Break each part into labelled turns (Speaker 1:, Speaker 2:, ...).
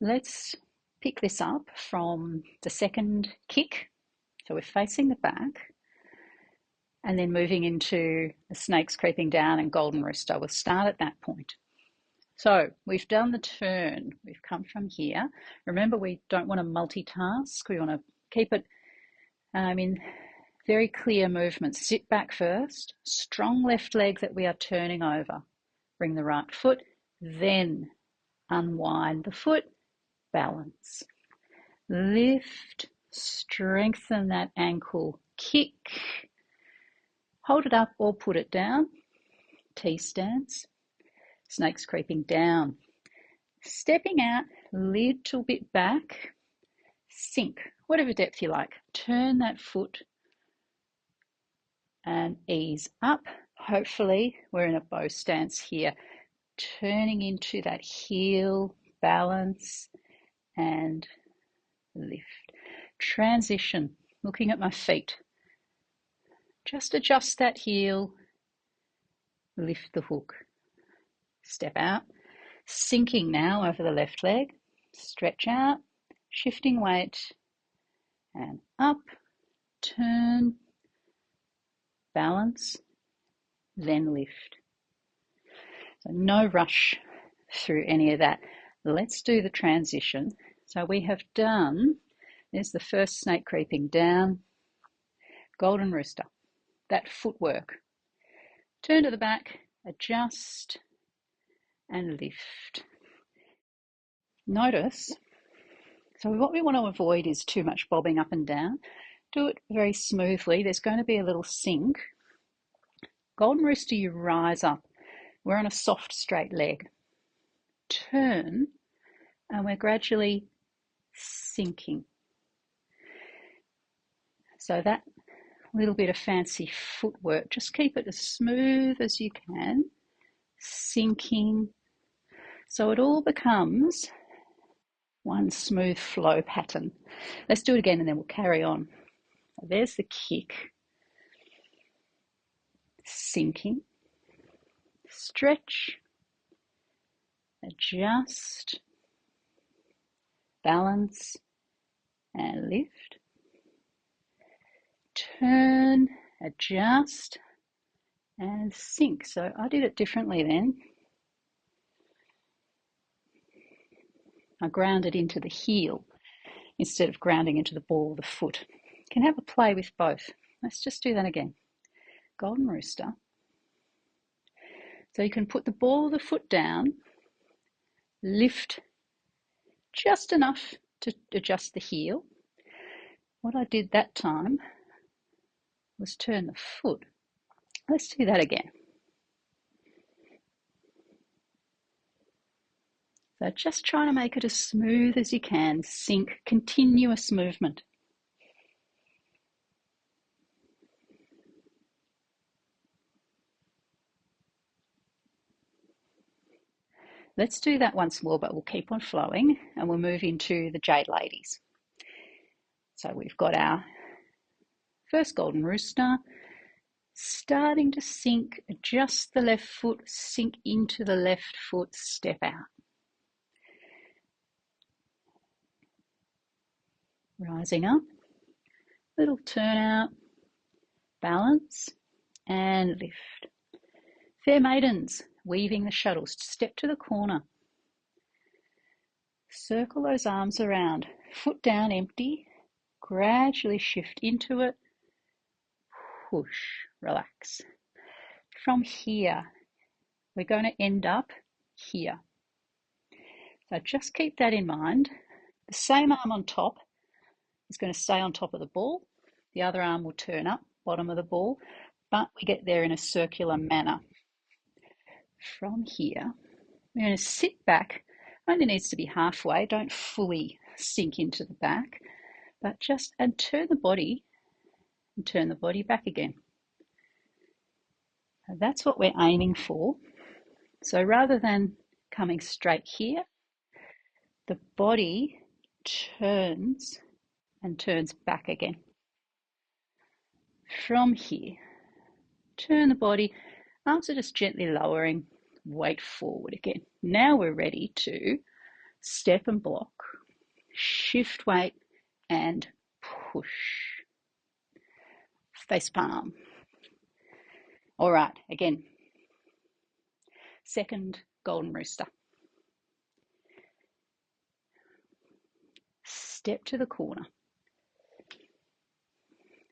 Speaker 1: Let's pick this up from the second kick. So we're facing the back and then moving into the snakes creeping down and golden rooster. We'll start at that point. So we've done the turn. We've come from here. Remember, we don't want to multitask. We want to keep it in very clear movements. Sit back first, strong left leg that we are turning over. Bring the right foot, then unwind the foot, balance. Lift, strengthen that ankle, kick, hold it up or put it down. T stance, snakes creeping down. Stepping out, little bit back, sink, whatever depth you like. Turn that foot and ease up. Hopefully we're in a bow stance here. Turning into that heel, balance, and lift. Transition, looking at my feet. Just adjust that heel, lift the hook. Step out, sinking now over the left leg. Stretch out, shifting weight, and up, turn, balance, then lift. So no rush through any of that. Let's do the transition. So we have done, there's the first snake creeping down, golden rooster, that footwork. Turn to the back, adjust, and lift. Notice, so what we want to avoid is too much bobbing up and down. Do it very smoothly. There's going to be a little sink. Golden rooster, you rise up. We're on a soft, straight leg. Turn, and we're gradually sinking. So that little bit of fancy footwork, just keep it as smooth as you can, sinking. So it all becomes one smooth flow pattern. Let's do it again and then we'll carry on. So there's the kick. Sinking. Stretch. Adjust. Balance. And lift. Turn. Adjust. And sink. So I did it differently then. I grounded into the heel instead of grounding into the ball of the foot. You can have a play with both. Let's just do that again. Golden rooster. So you can put the ball of the foot down, lift just enough to adjust the heel. What I did that time was turn the foot. Let's do that again. So just trying to make it as smooth as you can. Sink, continuous movement. Let's do that once more, but we'll keep on flowing and we'll move into the Jade Ladies. So we've got our first golden rooster, starting to sink, adjust the left foot, sink into the left foot, step out. Rising up, little turn out, balance, and lift. Fair maidens, weaving the shuttles, step to the corner. Circle those arms around, foot down empty, gradually shift into it, push, relax. From here, we're going to end up here. So just keep that in mind. The same arm on top is going to stay on top of the ball. The other arm will turn up, bottom of the ball, but we get there in a circular manner. From here, we're going to sit back. Only needs to be halfway. Don't fully sink into the back, but just and turn the body back again. So that's what we're aiming for. So rather than coming straight here, the body turns and turns back again. From here, turn the body, arms are just gently lowering, weight forward again. Now we're ready to Step and block, shift weight and push. Face palm. All right, again. Second golden rooster. Step to the corner.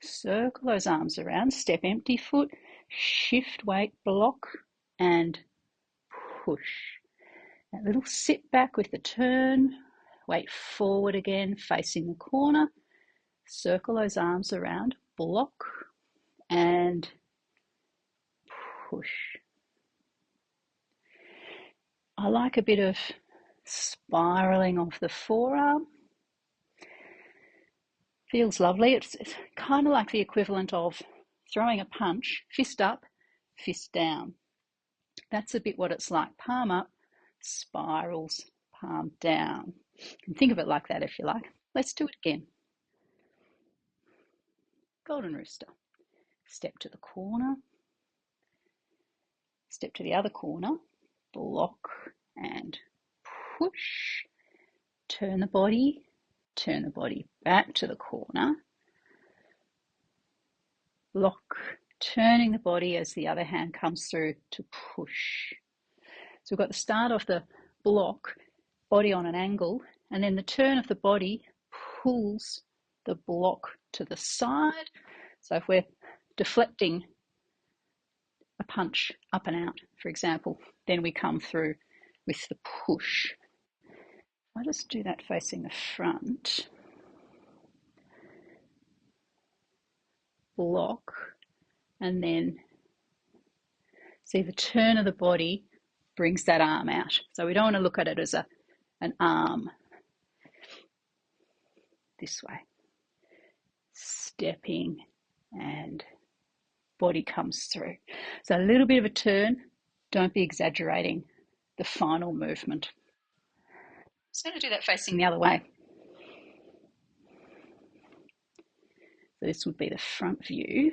Speaker 1: Circle those arms around, step empty foot, shift weight, block and push. That little sit back with the turn, weight forward again, facing the corner, circle those arms around, block and push. I like a bit of spiraling off the forearm. Feels lovely. It's kind of like the equivalent of throwing a punch, fist up, fist down. That's a bit what it's like. Palm up, spirals, palm down. You can think of it like that if you like. Let's do it again. Golden rooster. Step to the corner. Step to the other corner. Block and push. Turn the body back to the corner. Block, turning the body as the other hand comes through to push. So we've got the start of the block, body on an angle, and then the turn of the body pulls the block to the side. So if we're deflecting a punch up and out, for example, then we come through with the push. I'll just do that facing the front. Block, and then see the turn of the body brings that arm out. So we don't want to look at it as an arm. This way. Stepping and body comes through. So a little bit of a turn. Don't be exaggerating the final movement. I'm going to do that facing the other way. So this would be the front view,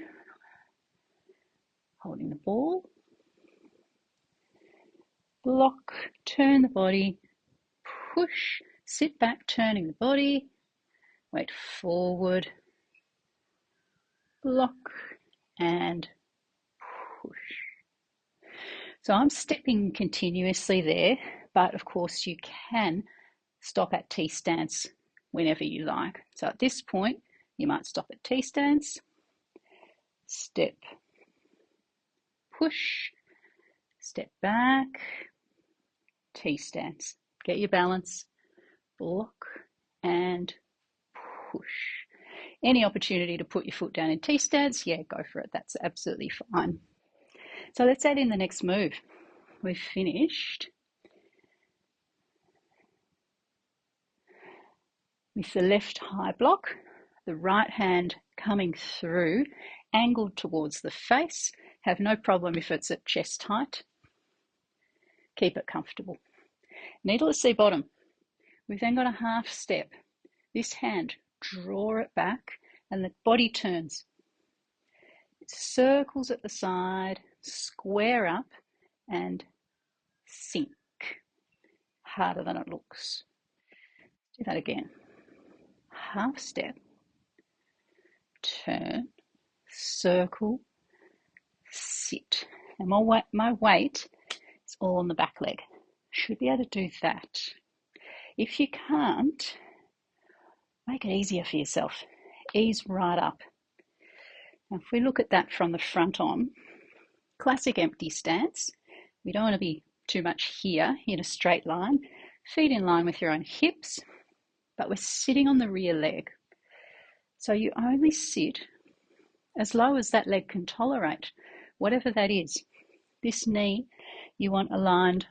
Speaker 1: holding the ball. Block, turn the body, push, sit back, turning the body, weight forward, block and push. So I'm stepping continuously there, but of course you can stop at T stance whenever you like. So at this point, you might stop at T stance, step, push, step back, T stance. Get your balance, block and push. Any opportunity to put your foot down in T stance, yeah, go for it. That's absolutely fine. So let's add in the next move. We've finished with the left high block, the right hand coming through, angled towards the face. Have no problem if it's at chest height. Keep it comfortable. Needle to see bottom. We've then got a half step. This hand, draw it back and the body turns. It circles at the side, square up and sink. Harder than it looks. Do that again. Half step, turn, circle, sit. And my weight is all on the back leg. Should be able to do that. If you can't, make it easier for yourself. Ease right up. Now, if we look at that from the front on, classic empty stance. We don't want to be too much here in a straight line. Feet in line with your own hips, but we're sitting on the rear leg. So you only sit as low as that leg can tolerate, whatever that is. This knee you want aligned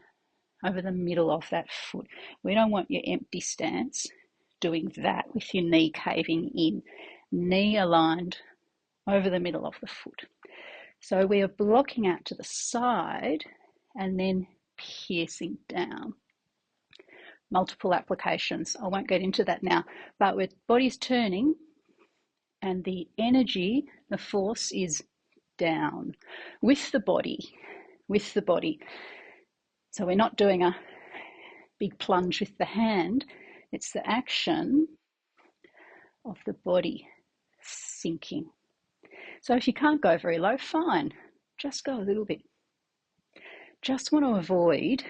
Speaker 1: over the middle of that foot. We don't want your empty stance doing that with your knee caving in. Knee aligned over the middle of the foot. So we are blocking out to the side and then piercing down. Multiple applications. I won't get into that now, but with body's turning and the energy, the force is down with the body, So we're not doing a big plunge with the hand. It's the action of the body sinking. So if you can't go very low, fine. Just go a little bit. Just want to avoid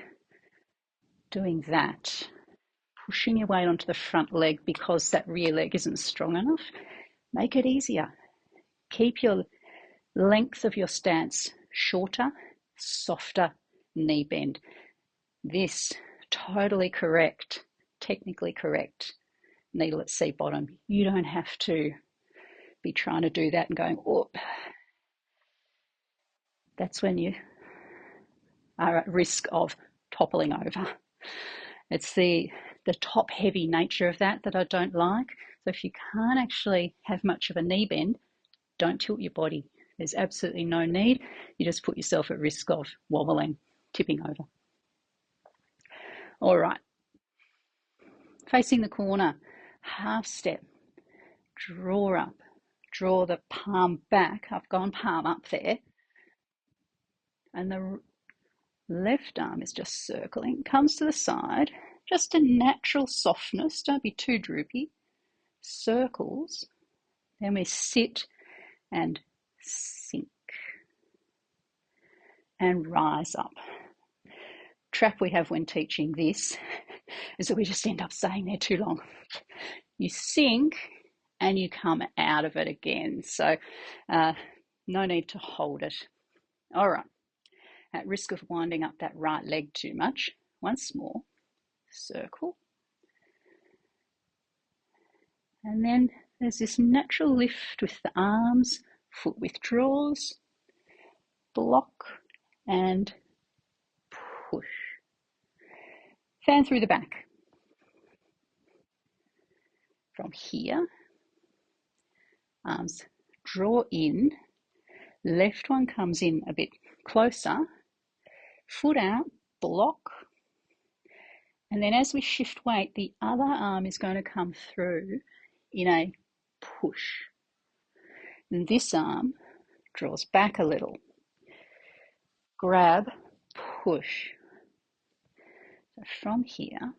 Speaker 1: doing that, pushing your weight onto the front leg because that rear leg isn't strong enough. Make it easier. Keep your length of your stance shorter, softer knee bend. This, totally correct, technically correct needle at seat bottom. You don't have to be trying to do that and going, oh, that's when you are at risk of toppling over. It's the top heavy nature of that I don't like. So if you can't actually have much of a knee bend, don't tilt your body. There's absolutely no need. You just put yourself at risk of wobbling, tipping over. All right. Facing the corner, half step, draw up, draw the palm back. I've gone palm up there. And the left arm is just circling, comes to the side, just a natural softness, don't be too droopy, circles, then we sit and sink and rise up. Trap we have when teaching this is that we just end up staying there too long. You sink and you come out of it again, so no need to hold it. All right, at risk of winding up that right leg too much, once more, circle. And then there's this natural lift with the arms, foot withdraws, block and push. Fan through the back. From here, arms draw in, left one comes in a bit closer, foot out, block, and then as we shift weight, the other arm is going to come through in a push. And this arm draws back a little. Grab, push. So from here,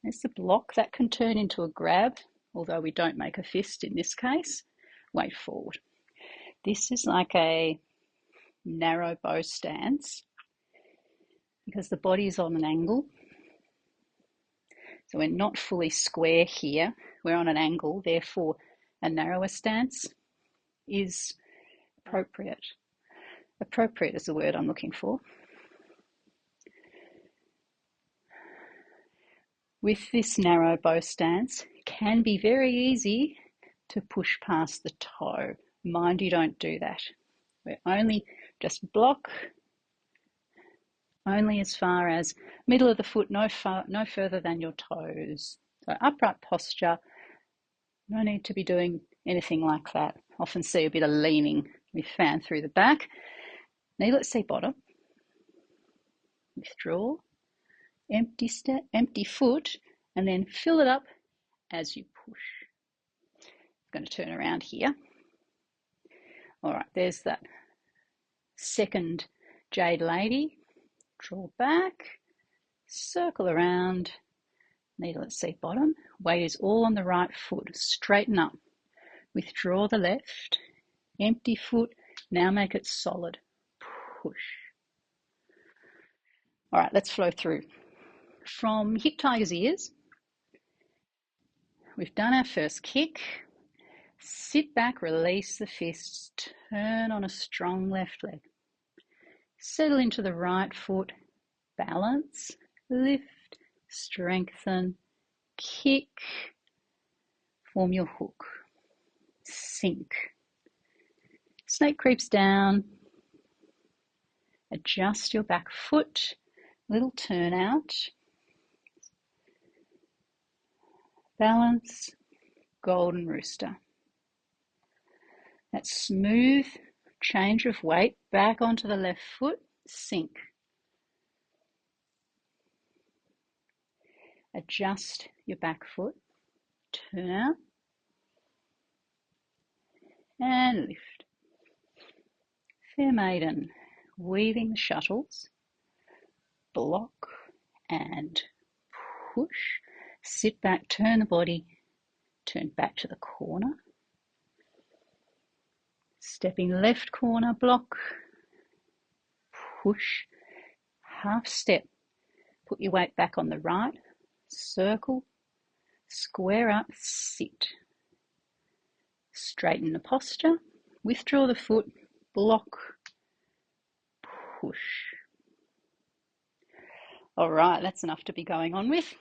Speaker 1: there's the block. That can turn into a grab, although we don't make a fist in this case. Weight forward. This is like a narrow bow stance because the body is on an angle. So we're not fully square here. We're on an angle, therefore a narrower stance is appropriate. Appropriate is the word I'm looking for. With this narrow bow stance, it can be very easy to push past the toe. Mind you don't do that. We're only just block, only as far as middle of the foot, no further than your toes. So upright posture, no need to be doing anything like that. Often see a bit of leaning. We fan through the back. Knee at seat bottom. Withdraw. Empty foot, and then fill it up as you push. I'm going to turn around here. All right, there's that second jade lady. Draw back, circle around, needle at seat bottom. Weight is all on the right foot. Straighten up. Withdraw the left. Empty foot. Now make it solid. Push. All right, let's flow through. From hip tiger's ears, we've done our first kick. Sit back, release the fists, turn on a strong left leg. Settle into the right foot, balance, lift, strengthen, kick, form your hook, sink. Snake creeps down, adjust your back foot, little turn out, balance, golden rooster. That smooth change of weight back onto the left foot, sink. Adjust your back foot, turn out, and lift. Fair maiden, weaving the shuttles, block and push. Sit back, turn the body, turn back to the corner. Stepping left corner, block, push, half step. Put your weight back on the right, circle, square up, sit. Straighten the posture, withdraw the foot, block, push. All right, that's enough to be going on with.